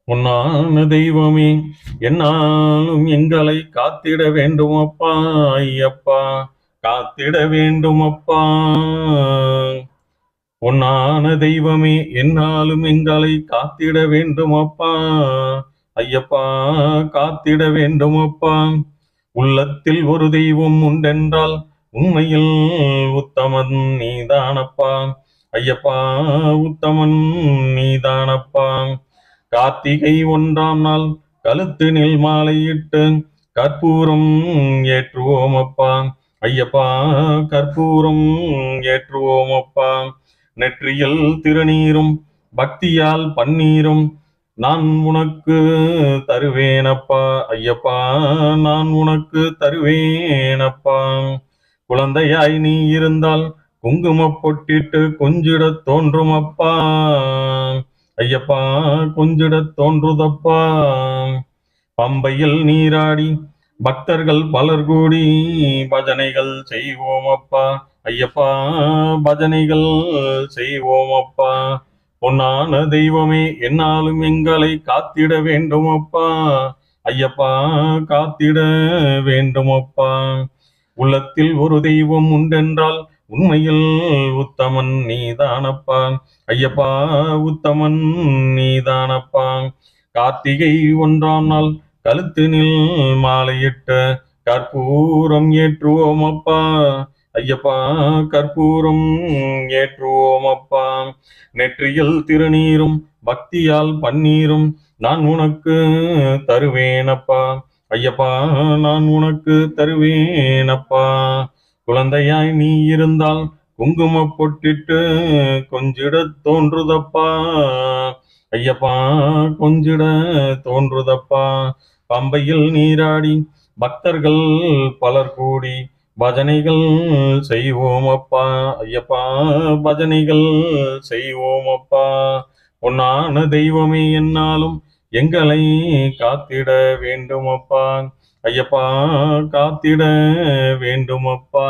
பொன்னான தெய்வமே, என்னாலும் எங்களை காத்திட வேண்டும் அப்பா. ஐயப்பா, காத்திட வேண்டும் அப்பா. பொன்னான தெய்வமே, என்னாலும் எங்களை காத்திட வேண்டும் அப்பா. ஐயப்பா, காத்திட வேண்டும் அப்பா. உள்ளத்தில் ஒரு தெய்வம் உண்டென்றால் உண்மையில் உத்தமன் நீதானப்பா. ஐயப்பா, உத்தமன் நீதானப்பா. கார்த்திகை 1ஆம் நாள் கழுத்தினில் மாலையிட்டு கற்பூரம் ஏற்றுவோம் அப்பா. ஐயப்பா, கற்பூரம் ஏற்றுவோம் அப்பா. நெற்றியில் திருநீரும் பக்தியால் பன்னீரும் நான் உனக்கு தருவேனப்பா. ஐயப்பா, நான் உனக்கு தருவேனப்பா. குழந்தையாய் நீ இருந்தால் குங்குமப் பொட்டிட்டு கொஞ்சிடத் தோன்றும் அப்பா. ஐயப்பா, கொஞ்சிடத் தோன்றுதப்பா. பம்பையில் நீராடி பக்தர்கள் பலர் கூடி பஜனைகள் செய்வோம் அப்பா. ஐயப்பா, பஜனைகள் செய்வோம் அப்பா. பொன்னான தெய்வமே, என்னாலும் எங்களை காத்திட வேண்டும் அப்பா. ஐயப்பா, காத்திட வேண்டும் அப்பா. உள்ளத்தில் ஒரு தெய்வம் உண்டென்றால் உண்மையில் உத்தமன் நீதானப்பா. ஐயப்பா, உத்தமன் நீதானப்பா. கார்த்திகை 1ஆம் நாள் கழுத்தினில் மாலையிட்ட கற்பூரம் ஏற்றுவோம் அப்பா. ஐயப்பா, கற்பூரம் ஏற்றுவோம் அப்பா. நெற்றியில் திருநீரும் பக்தியால் பன்னீரும் நான் உனக்கு தருவேனப்பா. ஐயப்பா, நான் உனக்கு தருவேனப்பா. குழந்தையாய் நீ இருந்தால் குங்குமப் பொட்டிட்டு கொஞ்சிடத் தோன்றுதப்பா. ஐயப்பா, கொஞ்சிட தோன்றுதப்பா. பம்பையில் நீராடி பக்தர்கள் பலர் கூடி பஜனைகள் செய்வோம் அப்பா. ஐயப்பா, பஜனைகள் செய்வோம் அப்பா. பொன்னான தெய்வமே, என்னாலும் எங்களை காத்திட வேண்டும் அப்பா. ஐயப்பா, காத்திட வேண்டும் அப்பா.